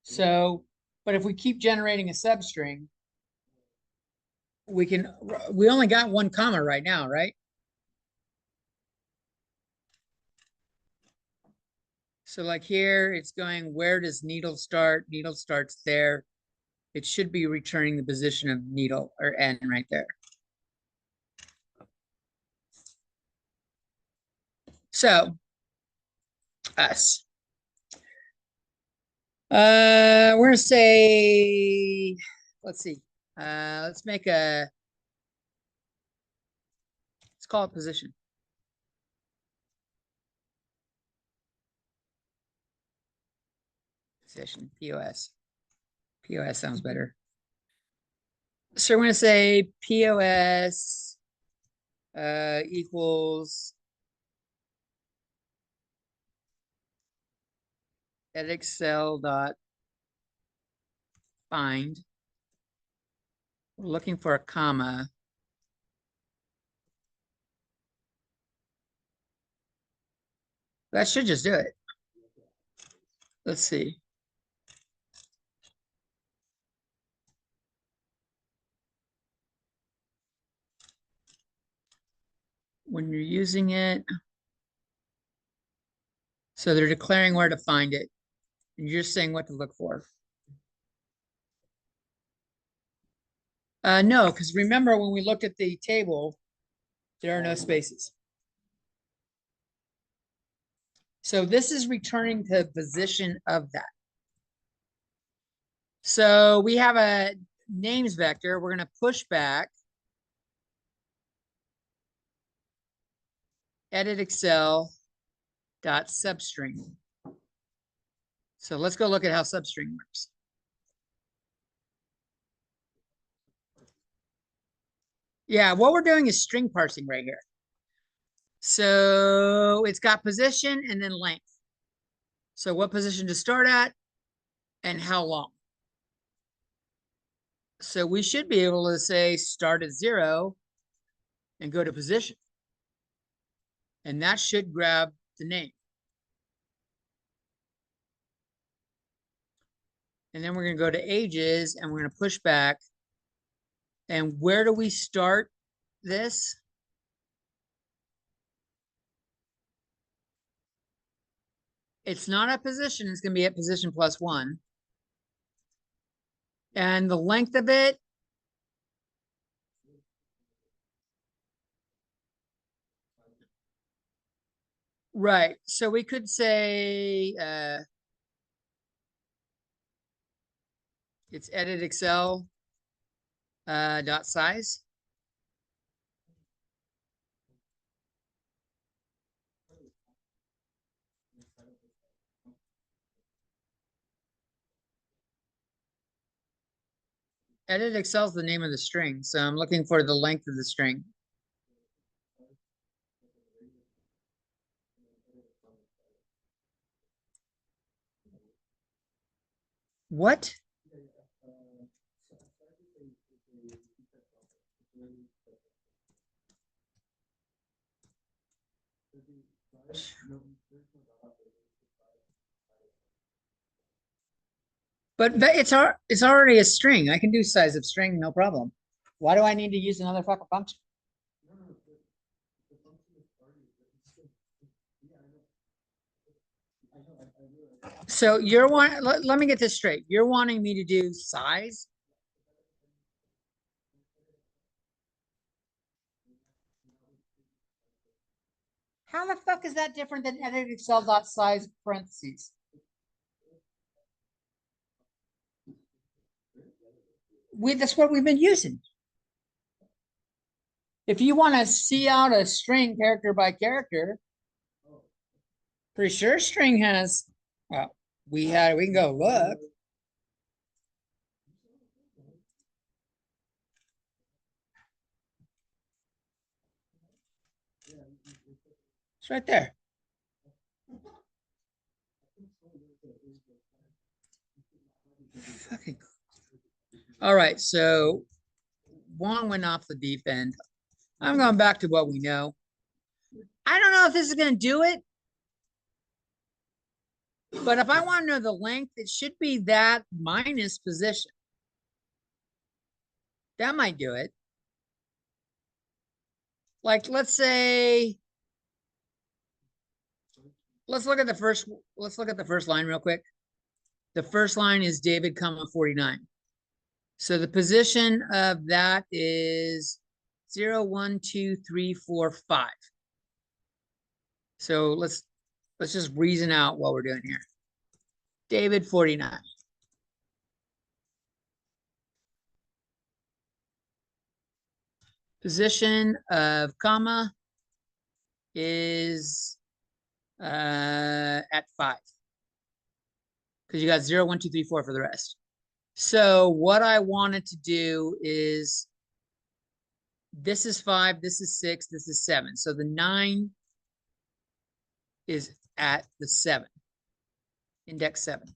So, but if we keep generating a substring, we only got one comma right now, right? So like here, it's going, where does needle start? Needle starts there. It should be returning the position of needle or N right there. So us. We're gonna say, let's see. Let's call it position. Position, POS. POS sounds better. So we're gonna say POS equals at Excel dot find. We're looking for a comma. That should just do it. Let's see. When you're using it, so they're declaring where to find it. And you're just saying what to look for. No, because remember when we looked at the table, there are no spaces. So this is returning to position of that. So we have a names vector. We're going to push back, edit Excel dot substring. So let's go look at how substring works. Yeah, what we're doing is string parsing right here. So it's got position and then length. So what position to start at and how long. So we should be able to say start at 0 and go to position. And that should grab the name. And then we're going to go to ages and we're going to push back. And where do we start this? It's not at position. It's going to be at position +1. And the length of it, right. So we could say it's edit Excel dot size. Edit Excel is the name of the string. So I'm looking for the length of the string. What? But it's already a string. I can do size of string, no problem. Why do I need to use another fucking function? So let me get this straight. You're wanting me to do size? How the fuck is that different than edit Excel dot size parentheses? That's what we've been using. If you want to see out a string character by character, pretty sure string has, well, we can go look. It's right there. Fucking. All right, so one went off the deep end. I'm going back to what we know. I don't know if this is going to do it, but if I want to know the length, it should be that minus position. That might do it. Like, let's say, let's look at the first line real quick. The first line is David, comma 49. So the position of that is 0, 1, 2, 3, 4, 5. So let's just reason out what we're doing here. David 49. Position of comma is at 5. Because you got 0, 1, 2, 3, 4 for the rest. So what I wanted to do is this is 5, this is 6, this is 7. So the 9 is at the 7, index 7.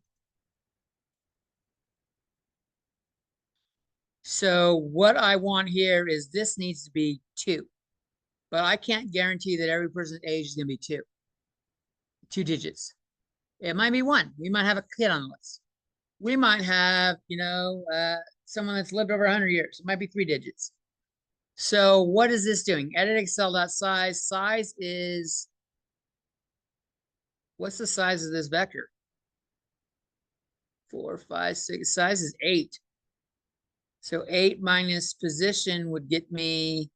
So what I want here is this needs to be 2. But I can't guarantee that every person's age is going to be 2 digits. It might be 1. We might have a kid on the list. We might have, someone that's lived over 100 years. It might be 3 digits. So what is this doing? Edit Excel.size. Size is, what's the size of this vector? 4, 5, 6. Size is 8. So 8 minus position would get me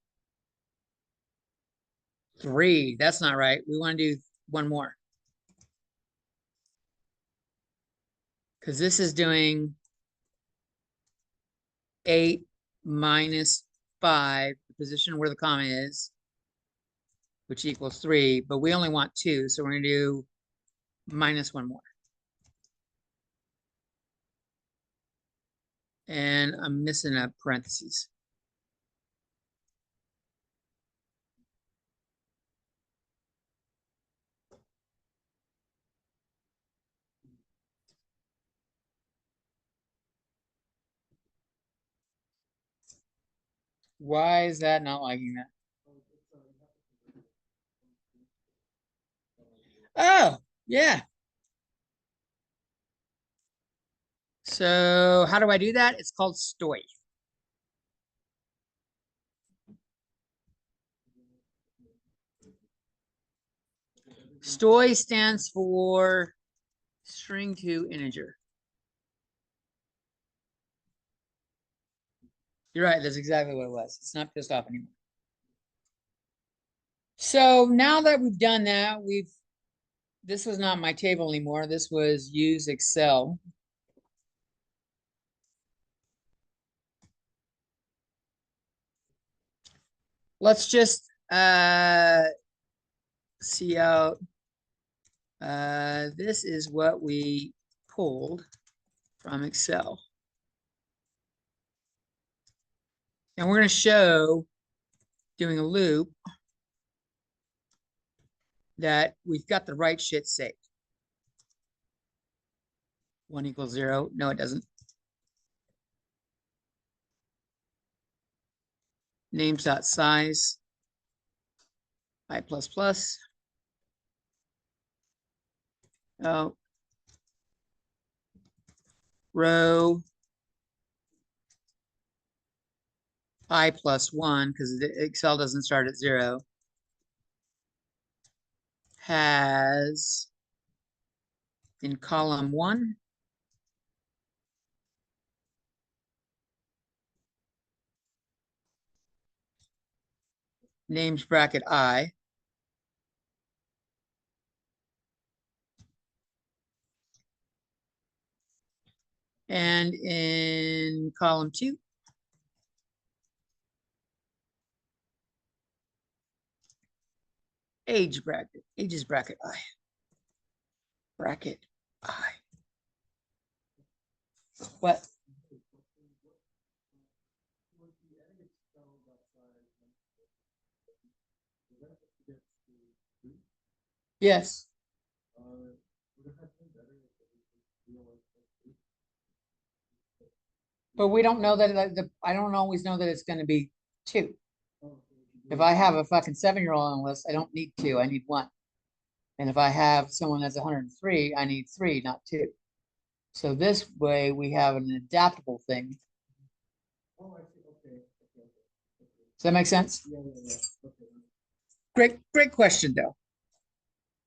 3. That's not right. We want to do one more. Because this is doing 8 minus 5, the position where the comma is, which equals 3, but we only want 2, so we're going to do minus 1 more. And I'm missing a parentheses. Why is that not liking that? Oh, yeah. So how do I do that? It's called STOI. STOI stands for string to integer. You're right. That's exactly what it was. It's not pissed off anymore. So now that we've done that, this was not my table anymore. This was use Excel. Let's just see out. This is what we pulled from Excel. And we're going to show, doing a loop, that we've got the right shit saved. 1 equals 0. No, it doesn't. Names.size. I++. Oh. Row. I+1, because Excel doesn't start at 0. Has in column 1 names bracket I, and in column 2 ages bracket I, bracket I. What? Yes. But we don't know that I don't always know that it's gonna be two. If I have a fucking 7-year-old on the list, I don't need two, I need one. And if I have someone that's 103, I need three, not two. So this way we have an adaptable thing. Does that make sense? Great question though.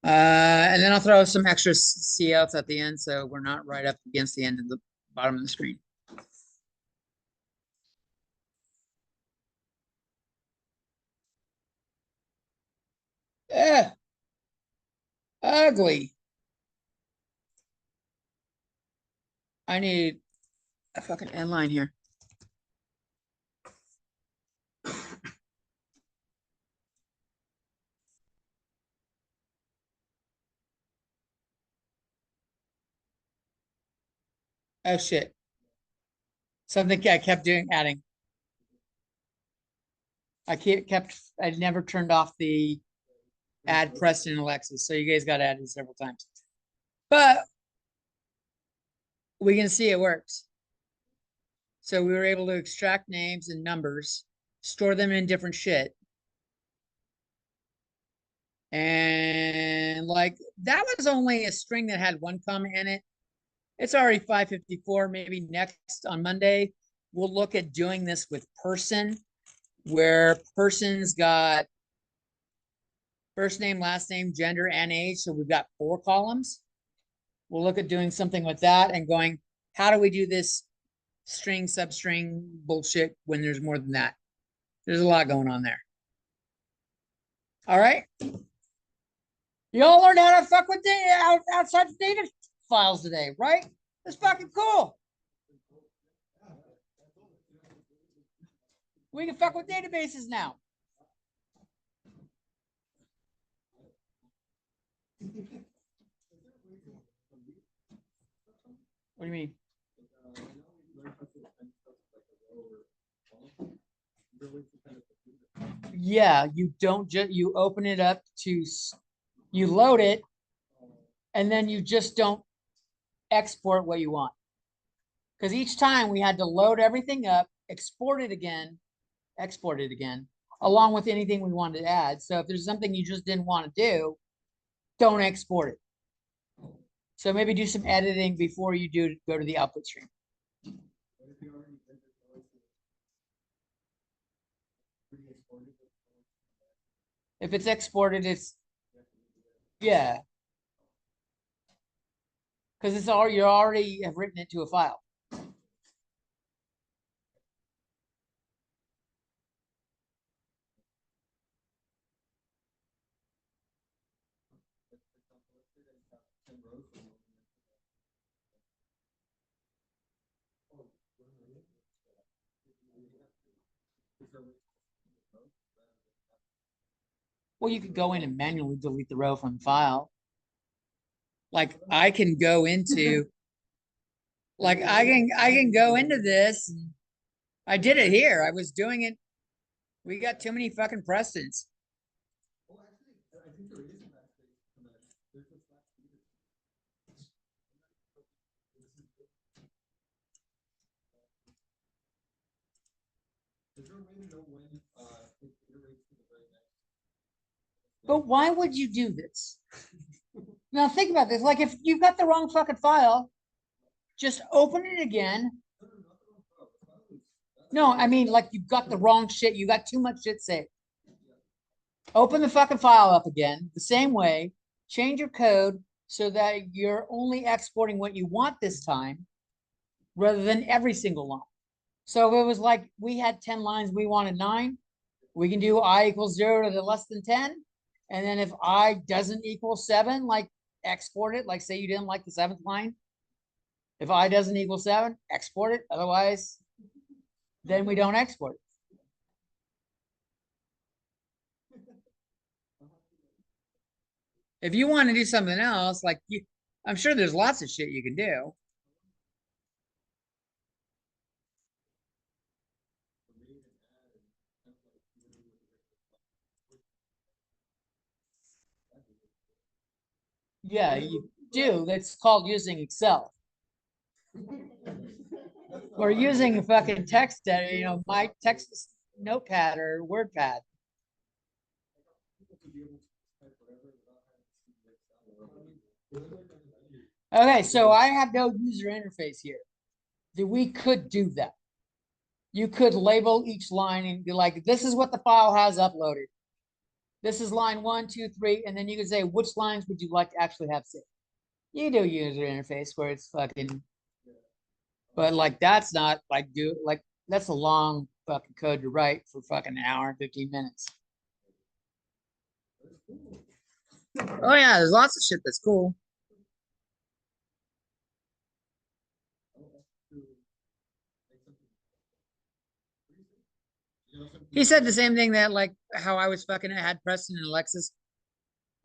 And then I'll throw some extra C outs at the end, so we're not right up against the end of the bottom of the screen. Eh, ugly. I need a fucking end line here. Oh shit. Something I kept doing, adding. I never turned off the add Preston and Alexis. So you guys got added several times. But we can see it works. So we were able to extract names and numbers, store them in different shit. And like that was only a string that had one comment in it. It's already 5:54. Maybe next on Monday, we'll look at doing this with person, where person's got first name, last name, gender, and age. So we've got 4 columns. We'll look at doing something with that and going, how do we do this string, substring bullshit when there's more than that? There's a lot going on there. All right. You all learned how to fuck with data outside the data files today, right? That's fucking cool. We can fuck with databases now. What do you mean? Yeah, you don't just you open it up to you load it, and then you just don't export what you want. Because each time we had to load everything up, export it again, along with anything we wanted to add. So if there's something you just didn't want to do, don't export it. So maybe do some editing before you do go to the output stream. If it's exported, it's yeah. Because it's all you already have written it to a file. Well, you could go in and manually delete the row from the file. Like I can go into I can go into this. I did it here. I was doing it. We got too many fucking Prestons. But why would you do this? Now think about this. Like if you've got the wrong fucking file, just open it again. No, I mean like you've got the wrong shit. You got too much shit saved. Open the fucking file up again the same way. Change your code so that you're only exporting what you want this time rather than every single line. So if it was like we had 10 lines, we wanted 9, we can do I equals 0 to the less than 10. And then if I doesn't equal 7, like export it. Like say you didn't like the 7th line. If I doesn't equal 7, export it. Otherwise, then we don't export it. If you want to do something else, like I'm sure there's lots of shit you can do. Yeah, you do. That's called using Excel. We're using a fucking text editor, my text notepad or WordPad. Okay, so I have no user interface here. We could do that. You could label each line and be like, this is what the file has uploaded. This is line 1, 2, 3, and then you can say which lines would you like to actually have saved. You do user interface where it's fucking, but like that's not like that's a long fucking code to write for fucking an hour and 15 minutes. Oh yeah, there's lots of shit that's cool. He said the same thing that like how I was fucking had Preston and Alexis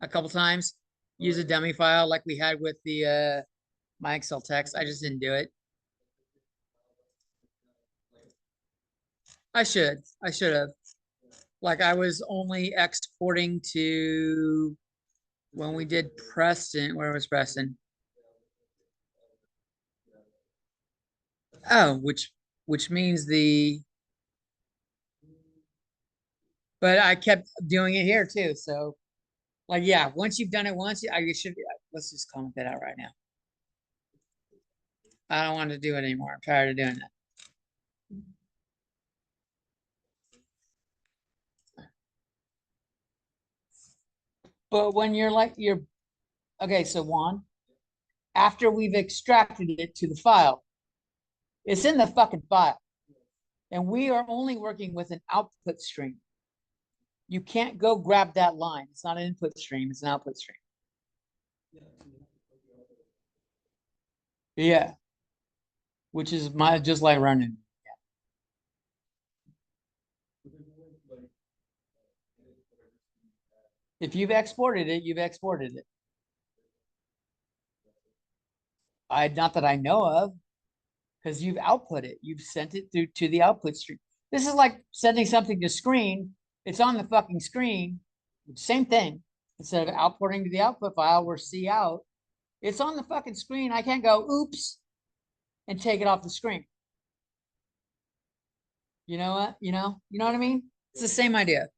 a couple times use a dummy file like we had with the my Excel text. I just didn't do it. I should. I should have. Like I was only exporting to when we did Preston. Where was Preston? Oh, which means but I kept doing it here too. So like yeah, once you've done it once, I should let's just comment that out right now. I don't want to do it anymore. I'm tired of doing that. But when you're okay, so Juan, after we've extracted it to the file, it's in the fucking file. And we are only working with an output stream. You can't go grab that line. It's not an input stream, it's an output stream. Yeah. Which is just like running. If you've exported it, you've exported it. Not that I know of, because you've output it. You've sent it through to the output stream. This is like sending something to screen. It's on the fucking screen. Same thing. Instead of outputting to the output file where C out, it's on the fucking screen. I can't go, oops, and take it off the screen. You know what? You know what I mean? It's the same idea.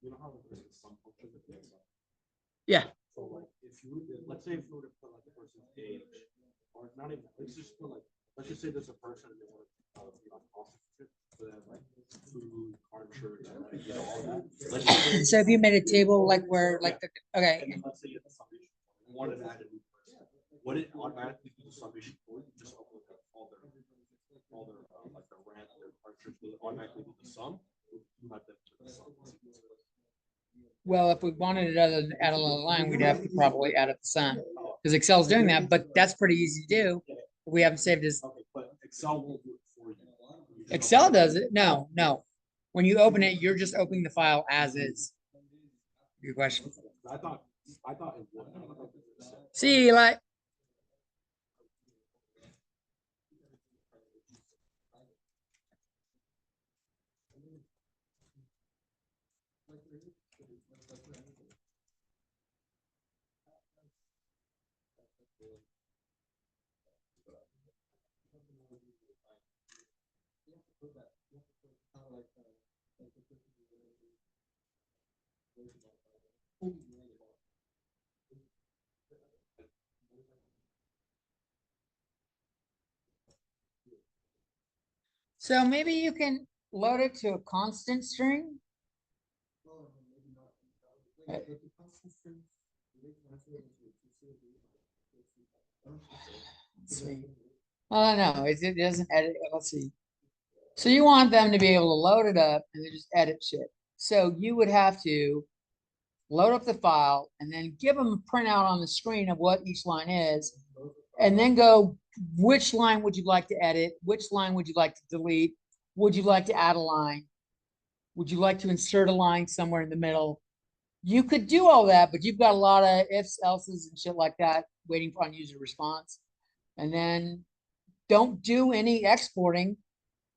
You know how there's the sum function that takes up. Yeah. So like if you let's say if you were to put like a person's age, or not even let's just put like let's just say there's a person and they want to be on prostitute, so they have like food, car insurance, you know, all that. Let's say So if you made a table like where like okay. and then let's say you have the summation you wanted to add a new person. Would it automatically do the summation for you? Just upload all their like their rent, their car insurance, will it automatically do the sum? You have to put the sum. Well, if we wanted to add another line, we'd have to probably add at the sun because Excel's doing that, but that's pretty easy to do. We haven't saved as Okay, but Excel won't do it for you. Excel does it. No. When you open it, you're just opening the file as is. Good question. I thought it would. See, Eli. So maybe you can load it to a constant string. Let's see. Oh no, it doesn't edit. Let's see. So you want them to be able to load it up and then just edit shit. So you would have to load up the file and then give them a printout on the screen of what each line is, and then go, which line would you like to edit? Which line would you like to delete? Would you like to add a line? Would you like to insert a line somewhere in the middle? You could do all that, but you've got a lot of ifs, else's, and shit like that waiting on user response. And then don't do any exporting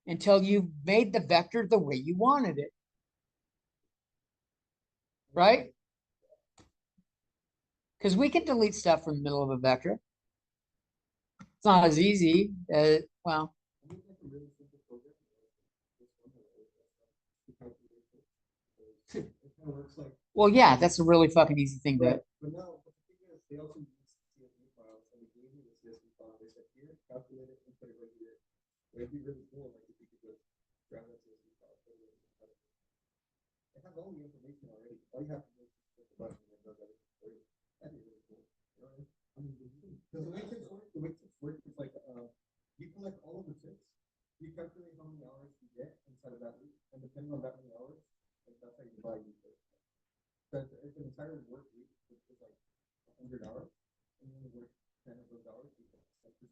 until you made the vector the way you wanted it. Right? Because we can delete stuff from the middle of a vector. It's not as easy. Well, well, yeah, that's a really fucking easy thing to. But no, but the thing is, they also use CSV files, and they gave me the CSV file. They said, here, calculate it and put it right here. It'd be really cool, like if you could just grab that CSV file. Put it in and cut it. They have all the information already. All you have to do is click the button and it does everything for you. That'd be really cool. You know what I mean? Because the way tips work is like, you collect all of the tips, you calculate how many hours you get inside of that week, and depending on that many hours, like that's how you buy you. So if an entire work week is like 100 hours, and you only work 10 of those hours, you get 10%.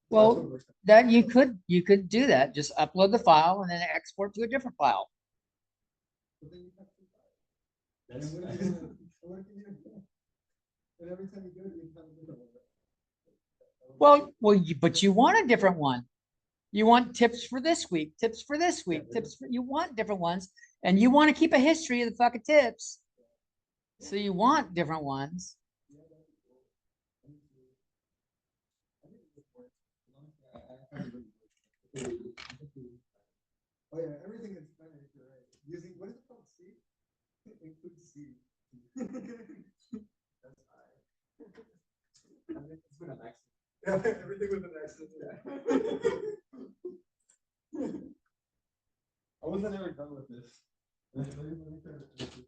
Well, that you could do that. Just upload the file and then export to a different file. But then you have two files. And what if you and every time you do it, you have a different one. But you want a different one. You want tips for this week, tips for this week, you want different ones, and you want to keep a history of the fucking tips. So you want different ones. Oh yeah, everything is Spanish, you're right. Using what is it called? C? Include C. That's high. I think it's been an accident. Yeah, everything was an accident. I wasn't ever done with this. Let me try to finish this.